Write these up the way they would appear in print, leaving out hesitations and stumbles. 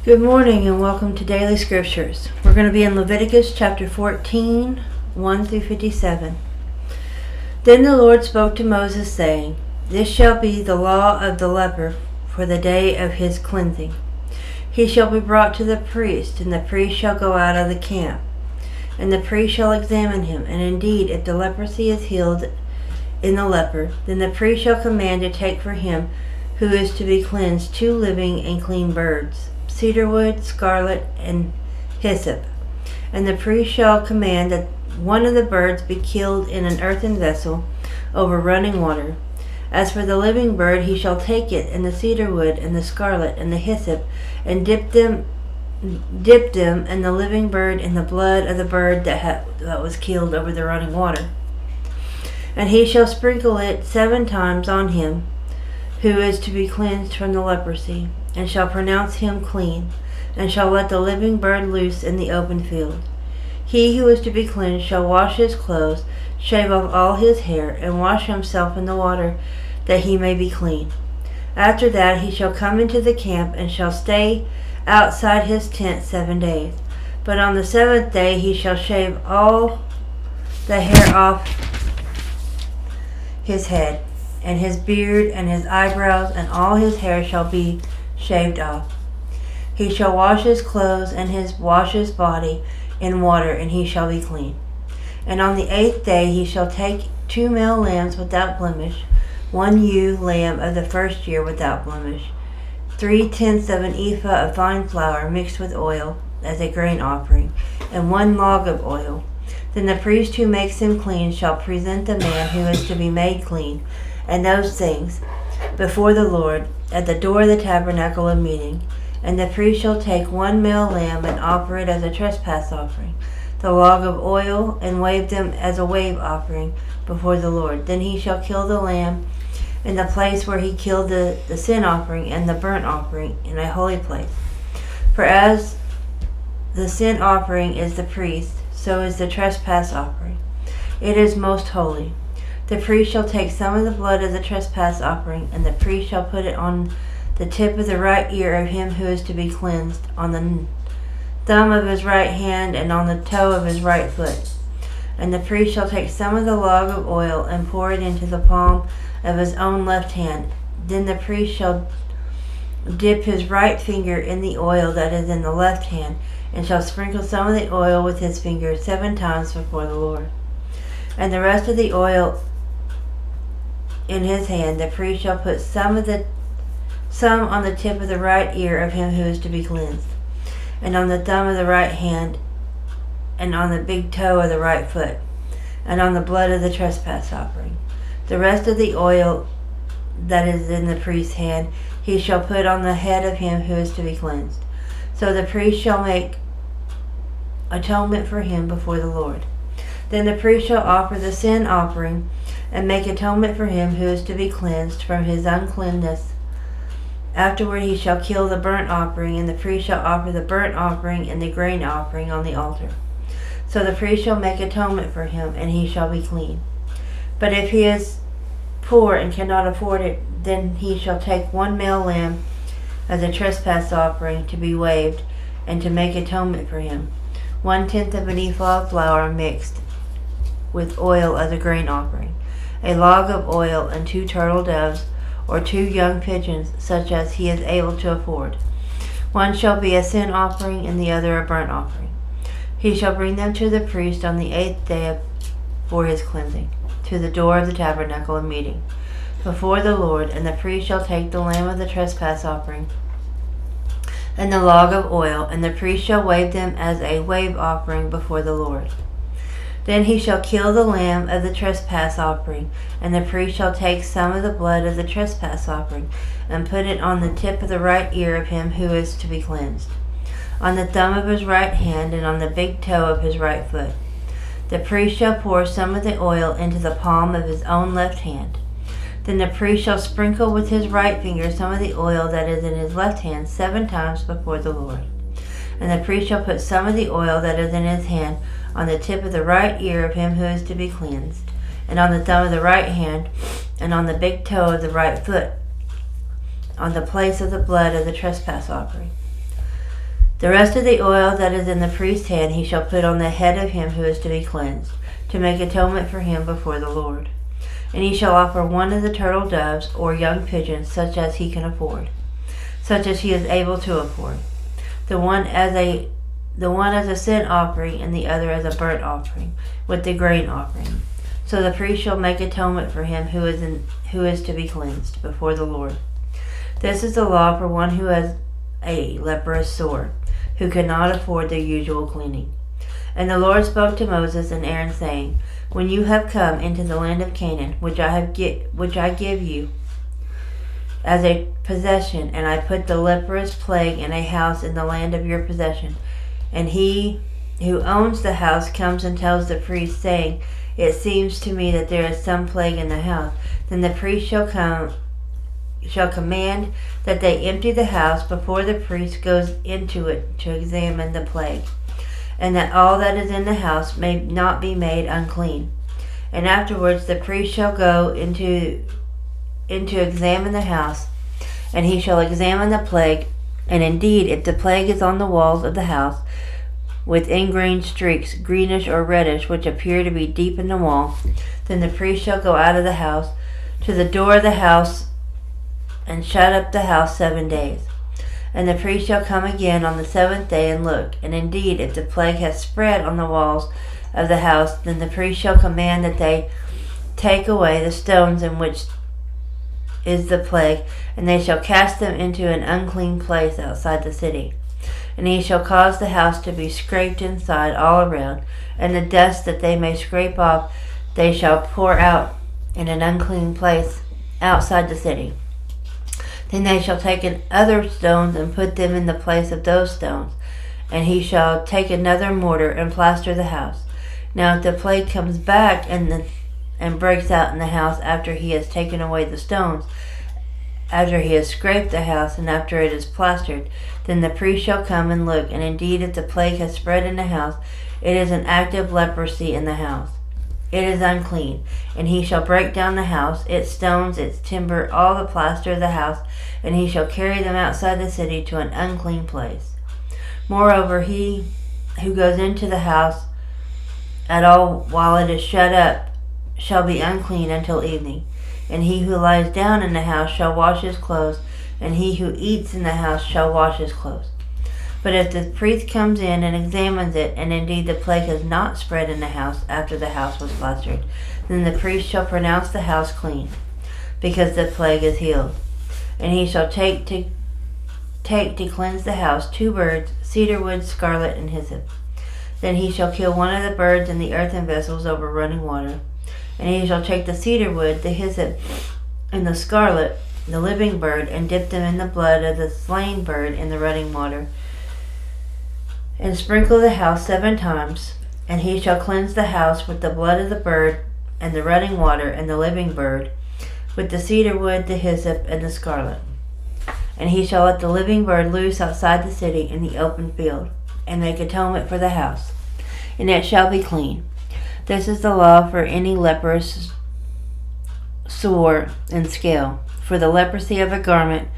Good morning and welcome to Daily Scriptures. We're going to be in Leviticus chapter 14, 1 through 57. Then the Lord spoke to Moses, saying, This shall be the law of the leper for the day of his cleansing. He shall be brought to the priest, and the priest shall go out of the camp. And the priest shall examine him, and indeed, if the leprosy is healed in the leper, then the priest shall command to take for him who is to be cleansed 2 living and clean birds, cedarwood, scarlet, and hyssop. And the priest shall command that one of the birds be killed in an earthen vessel over running water. As for the living bird, he shall take it and the cedarwood and the scarlet and the hyssop, and dip them and the living bird in the blood of the bird that was killed over the running water. And he shall sprinkle it 7 times on him who is to be cleansed from the leprosy, and shall pronounce him clean, and shall let the living bird loose in the open field. He who is to be cleansed shall wash his clothes, shave off all his hair, and wash himself in the water, that he may be clean. After that he shall come into the camp, and shall stay outside his tent 7 days. But on the 7th day he shall shave all the hair off his head, and his beard, and his eyebrows, and all his hair shall be shaved off. He shall wash his clothes and wash his body in water, and he shall be clean. And on the 8th day he shall take 2 male lambs without blemish, 1 ewe lamb of the first year without blemish, 3/10 of an ephah of fine flour mixed with oil as a grain offering, and 1 log of oil. Then the priest who makes him clean shall present the man who is to be made clean, and those things, before the Lord, at the door of the tabernacle of meeting. And the priest shall take 1 male lamb and offer it as a trespass offering, the log of oil, and wave them as a wave offering before the Lord. Then he shall kill the lamb in the place where he killed the sin offering and the burnt offering, in a holy place. For as the sin offering is the priest, so is the trespass offering. It is most holy. The priest shall take some of the blood of the trespass offering, and the priest shall put it on the tip of the right ear of him who is to be cleansed, on the thumb of his right hand, and on the toe of his right foot. And the priest shall take some of the log of oil, and pour it into the palm of his own left hand. Then the priest shall dip his right finger in the oil that is in the left hand, and shall sprinkle some of the oil with his finger 7 times before the Lord. And the rest of the oil in his hand the priest shall put some on the tip of the right ear of him who is to be cleansed, and on the thumb of the right hand, and on the big toe of the right foot, and on the blood of the trespass offering. The rest of the oil that is in the priest's hand he shall put on the head of him who is to be cleansed. So the priest shall make atonement for him before the Lord. Then the priest shall offer the sin offering, and make atonement for him who is to be cleansed from his uncleanness. Afterward he shall kill the burnt offering, and the priest shall offer the burnt offering and the grain offering on the altar. So the priest shall make atonement for him, and he shall be clean. But if he is poor and cannot afford it, then he shall take 1 male lamb as a trespass offering to be waved, and to make atonement for him, 1/10 of an ephah of flour mixed with oil as a grain offering, a log of oil, and 2 turtle doves, or 2 young pigeons, such as he is able to afford. One shall be a sin offering, and the other a burnt offering. He shall bring them to the priest on the 8th day for his cleansing, to the door of the tabernacle of meeting, before the Lord. And the priest shall take the lamb of the trespass offering, and the log of oil, and the priest shall wave them as a wave offering before the Lord. Then he shall kill the lamb of the trespass offering, and the priest shall take some of the blood of the trespass offering, and put it on the tip of the right ear of him who is to be cleansed, on the thumb of his right hand, and on the big toe of his right foot. The priest shall pour some of the oil into the palm of his own left hand. Then the priest shall sprinkle with his right finger some of the oil that is in his left hand 7 times before the Lord. And the priest shall put some of the oil that is in his hand on the tip of the right ear of him who is to be cleansed, and on the thumb of the right hand, and on the big toe of the right foot, on the place of the blood of the trespass offering. The rest of the oil that is in the priest's hand he shall put on the head of him who is to be cleansed, to make atonement for him before the Lord. And he shall offer one of the turtle doves or young pigeons, such as he can afford, such as he is able to afford. The one as a sin offering, and the other as a burnt offering, with the grain offering. So the priest shall make atonement for him who is to be cleansed before the Lord. This is the law for one who has a leprous sore, who cannot afford the usual cleaning. And the Lord spoke to Moses and Aaron, saying, When you have come into the land of Canaan, which I give you as a possession, and I put the leprous plague in a house in the land of your possession, and he who owns the house comes and tells the priest, saying, It seems to me that there is some plague in the house, then the priest shall command that they empty the house before the priest goes into it to examine the plague, and that all that is in the house may not be made unclean. And afterwards the priest shall go into examine the house, and he shall examine the plague, and indeed if the plague is on the walls of the house, with ingrained streaks, greenish or reddish, which appear to be deep in the wall, then the priest shall go out of the house to the door of the house and shut up the house 7 days. And the priest shall come again on the 7th day and look. And indeed, if the plague has spread on the walls of the house, then the priest shall command that they take away the stones in which is the plague, and they shall cast them into an unclean place outside the city. And he shall cause the house to be scraped inside all around, and the dust that they may scrape off they shall pour out in an unclean place outside the city. Then they shall take other stones and put them in the place of those stones, and he shall take another mortar and plaster the house. Now if the plague comes back and breaks out in the house after he has taken away the stones, after he has scraped the house, and after it is plastered, then the priest shall come and look, and indeed if the plague has spread in the house, it is an active leprosy in the house. It is unclean, and he shall break down the house, its stones, its timber, all the plaster of the house, and he shall carry them outside the city to an unclean place. Moreover, he who goes into the house at all while it is shut up shall be unclean until evening. And he who lies down in the house shall wash his clothes, and he who eats in the house shall wash his clothes. But if the priest comes in and examines it, and indeed the plague has not spread in the house after the house was plastered, then the priest shall pronounce the house clean, because the plague is healed. And he shall take to cleanse the house 2 birds, cedar wood, scarlet, and hyssop. Then he shall kill one of the birds in the earthen vessels over running water. And he shall take the cedar wood, the hyssop, and the scarlet, the living bird, and dip them in the blood of the slain bird in the running water, and sprinkle the house 7 times. And he shall cleanse the house with the blood of the bird, and the running water, and the living bird, with the cedar wood, the hyssop, and the scarlet. And he shall let the living bird loose outside the city in the open field, and make atonement for the house, and it shall be clean. This is the law for any leprous sore and scale, for the leprosy of a garment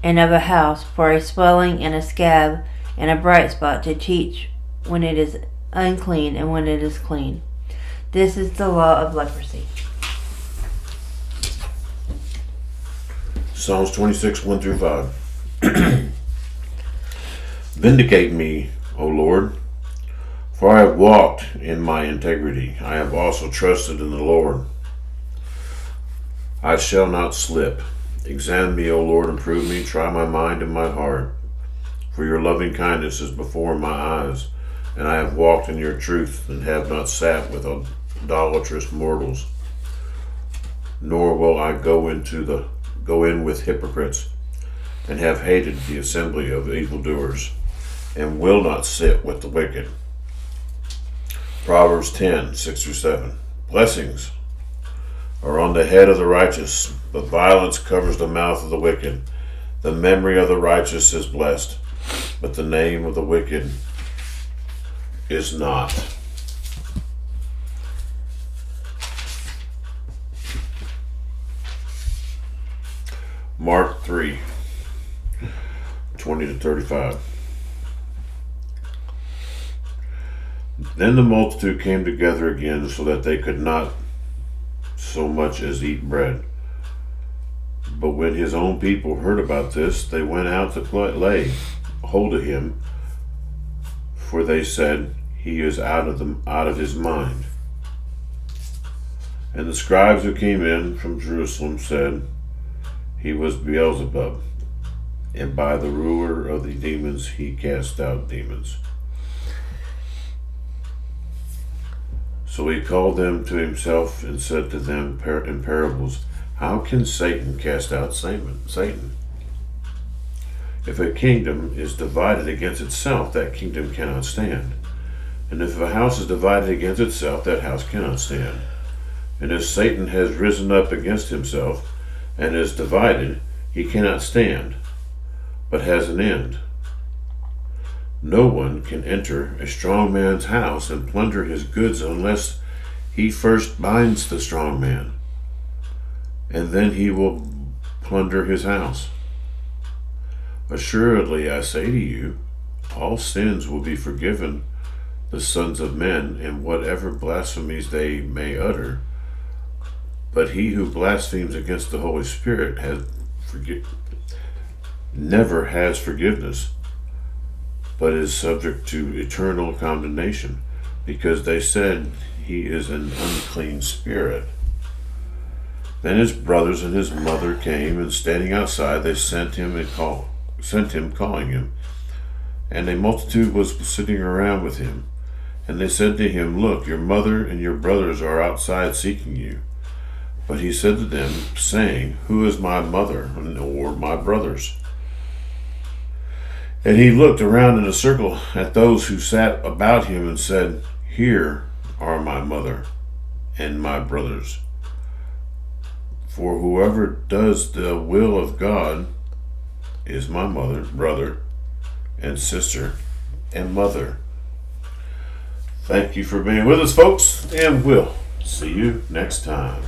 and of a house, for a swelling and a scab and a bright spot, to teach when it is unclean and when it is clean. This is the law of leprosy. Psalms 26, 1 through 5. Vindicate me, O Lord, for I have walked in my integrity. I have also trusted in the Lord. I shall not slip. Examine me, O Lord, and prove me. Try my mind and my heart. For your loving kindness is before my eyes, and I have walked in your truth, and have not sat with idolatrous mortals. Nor will I go in with hypocrites, and have hated the assembly of evildoers, and will not sit with the wicked. Proverbs 10, 6 through 7. Blessings are on the head of the righteous, but violence covers the mouth of the wicked. The memory of the righteous is blessed, but the name of the wicked is not. Mark 3, 20 to 35. Then the multitude came together again, so that they could not so much as eat bread. But when his own people heard about this, they went out to lay hold of him, for they said, he is out of his mind. And the scribes who came in from Jerusalem said, he was Beelzebub, and by the ruler of the demons he cast out demons. So he called them to himself and said to them in parables, how can Satan cast out Satan? If a kingdom is divided against itself, that kingdom cannot stand. And if a house is divided against itself, that house cannot stand. And if Satan has risen up against himself and is divided, he cannot stand, but has an end. No one can enter a strong man's house and plunder his goods unless he first binds the strong man, and then he will plunder his house. Assuredly, I say to you, all sins will be forgiven the sons of men, and whatever blasphemies they may utter. But he who blasphemes against the Holy Spirit never has forgiveness, but is subject to eternal condemnation, because they said he is an unclean spirit. Then his brothers and his mother came, and standing outside, they sent him calling him. And a multitude was sitting around with him. And they said to him, look, your mother and your brothers are outside seeking you. But he said to them, saying, who is my mother or my brothers? And he looked around in a circle at those who sat about him and said, here are my mother and my brothers. For whoever does the will of God is my mother, brother, and sister, and mother. Thank you for being with us, folks, and we'll see you next time.